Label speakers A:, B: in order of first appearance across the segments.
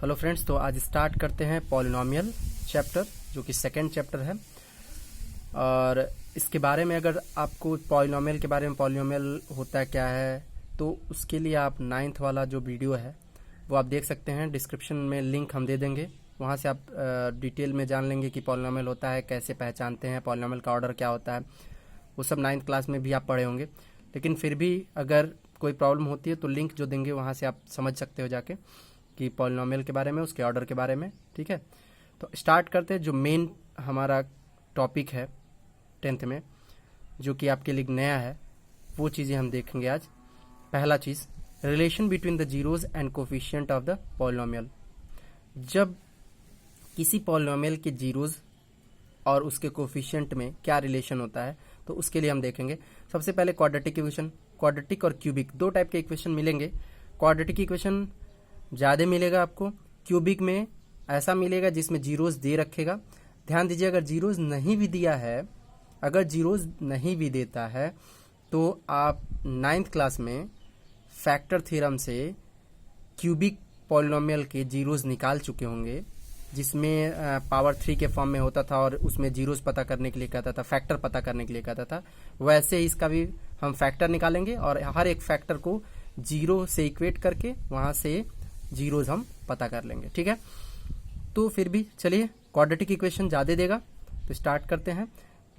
A: Hello friends, तो आज start करते हैं पॉलिनोमियल चैप्टर, जो कि सेकंड चैप्टर है। और इसके बारे में अगर आपको पॉलिनोमियल के बारे में, पॉलिनोमियल होता क्या है, तो उसके लिए आप 9th वाला जो वीडियो है वो आप देख सकते हैं। डिस्क्रिप्शन में लिंक हम दे देंगे, वहाँ से आप डिटेल में जान लेंगे कि पॉलिनोमियल होता है, कैसे पहचानते हैं, पॉलिनोमियल का ऑर्डर क्या होता है। वो सब 9th क्लास में भी आप पढ़े होंगे, लेकिन फिर भी अगर कोई प्रॉब्लम होती है तो लिंक जो देंगे वहाँ से आप समझ सकते हो जाके कि पॉलिनोमियल के बारे में, उसके ऑर्डर के बारे में। ठीक है, तो स्टार्ट करते हैं। जो मेन हमारा टॉपिक है 10th में, जो कि आपके लिए नया है, वो चीज़ें हम देखेंगे आज। पहला चीज़, relation between the zeros and coefficient of the polynomial. जब किसी पॉलिनोमियल के जीरोज और उसके कोफिशिएंट में क्या रिलेशन होता है, तो उसके लिए हम देखेंगे। सबसे पहले क्वाड्रेटिक इक्वेशन। क्वाड्रेटिक और क्यूबिक दो टाइप के इक्वेशन मिलेंगे। क्वाड्रेटिक इक्वेशन ज़्यादा मिलेगा आपको, क्यूबिक में ऐसा मिलेगा जिसमें जीरोज दे रखेगा। ध्यान दीजिए, अगर जीरोज नहीं भी दिया है, अगर जीरोज नहीं भी देता है, तो आप 9th क्लास में फैक्टर थ्योरम से क्यूबिक पॉलिनोमियल के जीरोज निकाल चुके होंगे, जिसमें पावर 3 के फॉर्म में होता था और उसमें जीरोज पता करने के लिए कहता था, फैक्टर पता करने के लिए कहता था। वैसे ही इसका भी हम फैक्टर निकालेंगे और हर एक फैक्टर को जीरो से इक्वेट करके वहां से जीरोज हम पता कर लेंगे। ठीक है, तो फिर भी चलिए, क्वाड्रेटिक इक्वेशन ज्यादा देगा तो स्टार्ट करते हैं।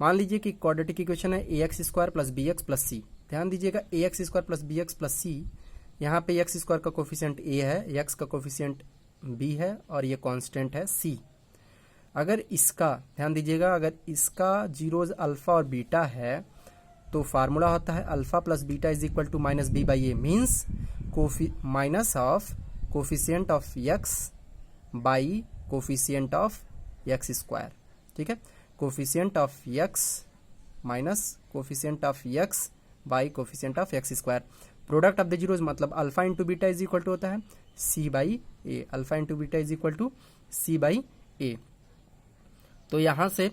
A: मान लीजिए कि क्वाड्रेटिक इक्वेशन है ax² प्लस bx प्लस सी। ध्यान दीजिएगा, ax² प्लस bx प्लस सी, यहाँ पे x² का कोफिशिएंट a है, x का कोफिशिएंट b है और ये कांस्टेंट है c। अगर इसका, ध्यान दीजिएगा, अगर इसका जीरोज अल्फा और बीटा है तो फार्मूला होता है alpha plus beta is equal to minus B by A, means minus of coefficient of x by coefficient of x²। ठीक है, coefficient of x minus coefficient of x by coefficient of x²। Product of the zeros मतलब alpha into beta is equal to होता है c by A. Alpha into beta is equal to c by A. तो यहां से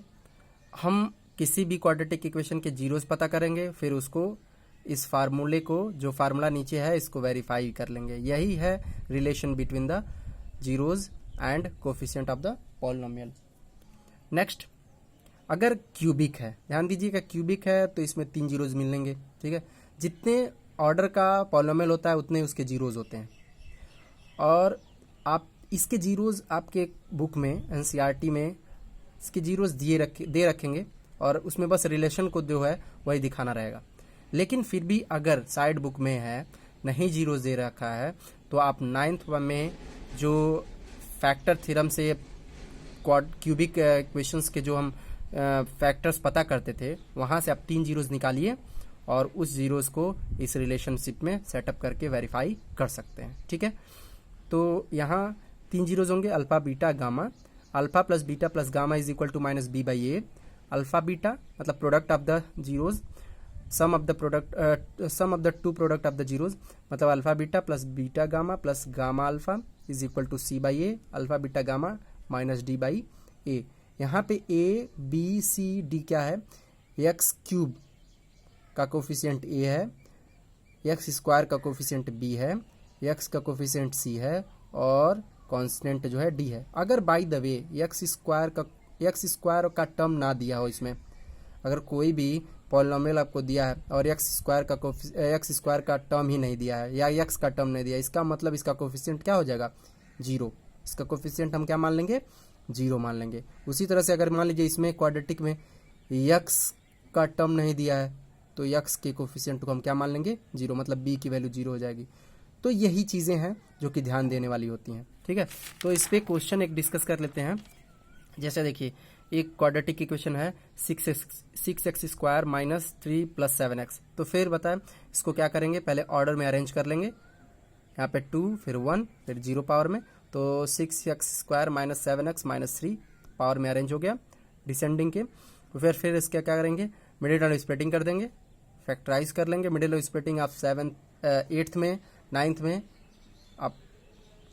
A: हम किसी भी quadratic equation के जीरोज पता करेंगे, फिर उसको इस फार्मूले को, जो फार्मूला नीचे है, इसको वेरीफाई कर लेंगे। यही है relation between the zeros and coefficient of the polynomial. Next, अगर क्यूबिक है, ध्यान दीजिएगा, क्यूबिक है तो इसमें 3 जीरोज मिलेंगे। ठीक है, जितने ऑर्डर का पॉलिनोमियल होता है उतने उसके जीरोज होते हैं। और आप इसके जीरोज आपके बुक में, एनसीईआरटी में इसके जीरोज दे रखेंगे और उसमें बस रिलेशन को जो है वही दिखाना रहेगा। लेकिन फिर भी अगर साइड बुक में है, नहीं जीरोज दे रखा है, तो आप 9th में जो फैक्टर थ्योरम से क्यूबिक इक्वेशंस के जो हम फैक्टर्स पता करते थे, वहां से आप 3 जीरोज निकालिए और उस जीरोज को इस रिलेशनशिप में सेटअप करके वेरीफाई कर सकते हैं। ठीक है, तो यहाँ 3 जीरोज होंगे, alpha beta gamma. Alpha plus beta plus gamma is equal to minus B by A. Alpha beta मतलब product of the zeros, sum of the two product of the zeros मतलब alpha beta plus beta gamma plus gamma alpha is equal to C by A. Alpha beta gamma minus D by A. यहाँ पे A B C D क्या है, x³ का coefficient a है, x² का coefficient b है, x का coefficient c है और कांस्टेंट जो है d है। अगर बाय द वे x² का टर्म ना दिया हो, इसमें अगर कोई भी पॉलिनोमियल आपको दिया है और x² का टर्म ही नहीं दिया है या x का टर्म नहीं दिया, इसका मतलब इसका कोफिशिएंट क्या हो जाएगा, 0। इसका कोफिशिएंट हम क्या मान लेंगे, 0 मान लेंगे। उसी तरह से अगर मान लीजिए इसमें क्वाड्रेटिक में x का टर्म नहीं दिया है, तो x के कोफिशिएंट को हम क्या मान लेंगे, 0, मतलब b की वैल्यू 0 हो जाएगी। तो यही चीज़ें हैं जो कि ध्यान देने वाली होती हैं। ठीक है, तो इस पे क्वेश्चन एक डिस्कस कर लेते हैं। जैसे देखिए, एक क्वाड्रेटिक इक्वेशन है 6x² माइनस 3 प्लस 7x। तो फिर बताएं इसको क्या करेंगे, पहले ऑर्डर में अरेंज कर लेंगे। यहाँ पे 2 फिर 1 फिर 0 पावर में, तो 6x² minus 7x minus 3 power में अरेंज हो गया डिसेंडिंग के। तो फिर इसका क्या करेंगे, मिडिल टर्म स्प्लिटिंग कर देंगे, फैक्टराइज कर लेंगे। मिडिल स्प्लिटिंग आप 8th में 9th में आप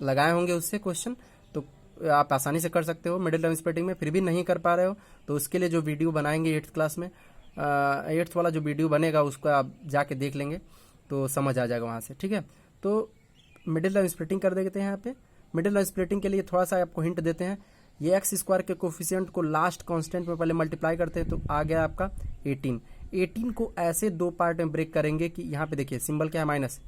A: लगाए होंगे उससे क्वेश्चन, तो आप आसानी से कर सकते हो मिडिल टर्म स्प्लिटिंग में। फिर भी नहीं कर पा रहे हो तो उसके लिए जो वीडियो बनाएंगे 8th क्लास में, 8th वाला जो वीडियो बनेगा उसको आप जाके देख लेंगे तो समझ आ जाएगा वहाँ से। ठीक है, तो मिडिल टर्म स्प्लिटिंग कर देते हैं यहाँ पे। मिडिल स्प्लिटिंग के लिए थोड़ा सा आपको हिंट देते हैं। ये एक्स स्क्वायर के कोफिशिएंट को लास्ट कांस्टेंट में पहले मल्टीप्लाई करते हैं तो आ गया आपका 18। 18 को ऐसे दो पार्ट में ब्रेक करेंगे कि यहाँ पे देखिए सिंबल क्या है माइनस,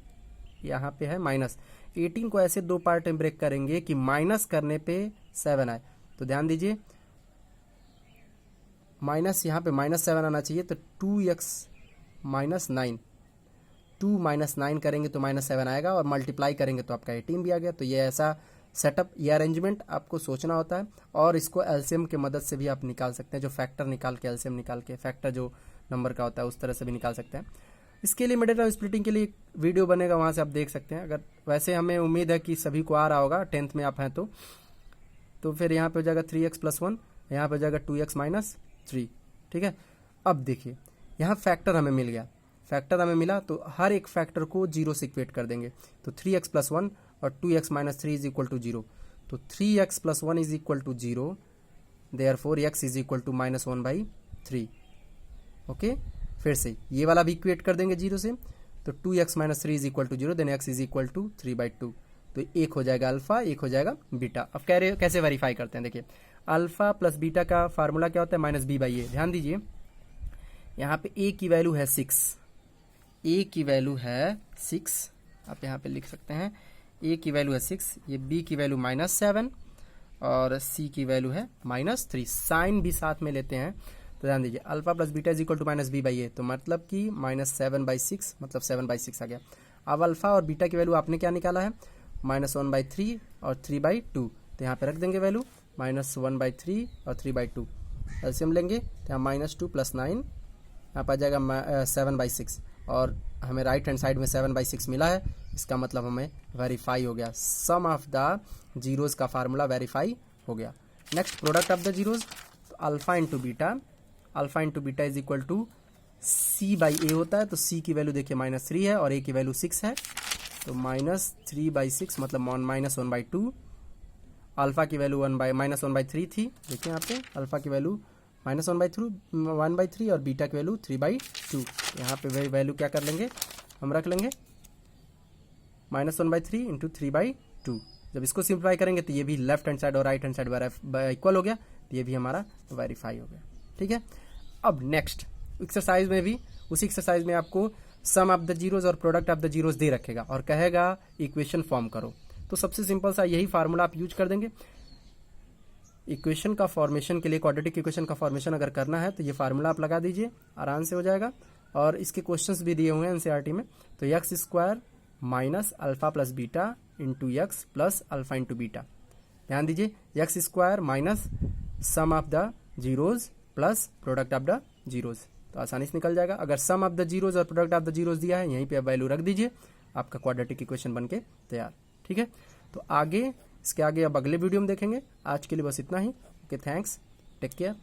A: यहाँ पे है माइनस। 18 को ऐसे दो पार्ट में ब्रेक करेंगे कि माइनस करने पे 7 आए। तो ध्यान दीजिए माइनस, यहाँ पे -7 आना चाहिए, तो 2x - 9, 2 - 9 करेंगे तो -7 आएगा और मल्टीप्लाई करेंगे तो आपका 18 भी आ गया। तो ये ऐसा सेटअप, ये अरेंजमेंट आपको सोचना होता है और इसको एलसीएम की मदद से भी आप निकाल सकते हैं, जो फैक्टर निकाल के एलसीएम निकाल के फैक्टर जो नंबर का होता है उस तरह से भी निकाल सकते हैं। इसके लिए मिडिल स्प्लिटिंग के लिए एक वीडियो बनेगा, वहाँ से आप देख सकते हैं। अगर वैसे हमें उम्मीद है कि सभी को आ रहा होगा, 10th में आप हैं तो फिर यहाँ पे हो जाएगा 3x + 1, यहाँ पे हो जाएगा 2x - 3। ठीक है, अब देखिए यहाँ फैक्टर हमें मिल गया, फैक्टर हमें मिला तो हर एक फैक्टर को 0 से इक्वेट कर देंगे। तो 3x + 1 और 2x - 3 = 0। तो 3x + 1 = 0, देयरफॉर x = -1/3। ओके, फिर से ये वाला भी इक्वेट कर देंगे 0 से, तो 2x - 3 = 0, देन x = 3/2। तो एक हो जाएगा अल्फा, एक हो जाएगा बीटा। अब कह रहे कैसे वेरीफाई करते हैं, देखिए अल्फा प्लस बीटा का फार्मूला क्या होता है, -b/a। ध्यान दीजिए यहाँ पे a की वैल्यू है 6, a की वैल्यू है 6, आप यहाँ पे लिख सकते हैं a की वैल्यू है 6, ये b की वैल्यू -7 और c की वैल्यू है -3। साइन भी साथ में लेते हैं, तो ध्यान दीजिए अल्फा प्लस बीटा = -b/a, तो मतलब कि -7/6, मतलब 7/6 आ गया। अब अल्फा और बीटा की वैल्यू आपने क्या निकाला है, -1/3 और 3/2, तो यहाँ पे रख देंगे वैल्यू -1/3 और 3/2। एलसीएम लेंगे तो यहाँ -2 + 9, यहाँ पर आ जाएगा 7/6 और हमें राइट हैंड साइड में 7/6 मिला है, इसका मतलब हमें वेरीफाई हो गया। सम ऑफ द जीरोज का फार्मूला वेरीफाई हो गया। Next product of the zeros, तो alpha into beta, alpha into beta = c/a होता है। तो c की वैल्यू देखिए -3 है और a की वैल्यू 6 है, तो -3/6 मतलब -1/2। अल्फा की वैल्यू -1/3 थी, देखिए यहाँ पे अल्फा की वैल्यू -1/3 और बीटा की वैल्यू 3/2। यहाँ पे वैल्यू क्या कर लेंगे, हम रख लेंगे -1/3 × 3/2। जब इसको सिंप्लीफाई करेंगे तो ये भी लेफ्ट हैंड साइड और राइट हैंड साइड इक्वल हो गया, तो ये भी हमारा वेरीफाई हो गया। ठीक है, अब नेक्स्ट एक्सरसाइज में भी, उसी एक्सरसाइज में आपको सम ऑफ द जीरोज और प्रोडक्ट ऑफ द जीरोज दे रखेगा और कहेगा इक्वेशन फॉर्म करो। तो सबसे सिंपल सा यही फार्मूला आप यूज कर देंगे। इक्वेशन का फॉर्मेशन के लिए, क्वाड्रेटिक इक्वेशन का फॉर्मेशन अगर करना है तो ये फार्मूला आप लगा दीजिए, आराम से हो जाएगा। और इसके क्वेश्चंस भी दिए हुए हैं एनसीईआरटी में। तो x² - alpha plus beta × x plus alpha into beta. ध्यान दीजिए x² - sum of the zeros plus product of the zeros, तो आसानी से निकल जाएगा। अगर सम ऑफ द जीरोज और प्रोडक्ट ऑफ द जीरोज दिया है, यहीं पे आप वैल्यू रख दीजिए, आपका क्वाड्रेटिक इक्वेशन बनके तैयार। ठीक है, तो आगे इसके आगे अब अगले वीडियो में देखेंगे। आज के लिए बस इतना ही। Okay, thanks, take care.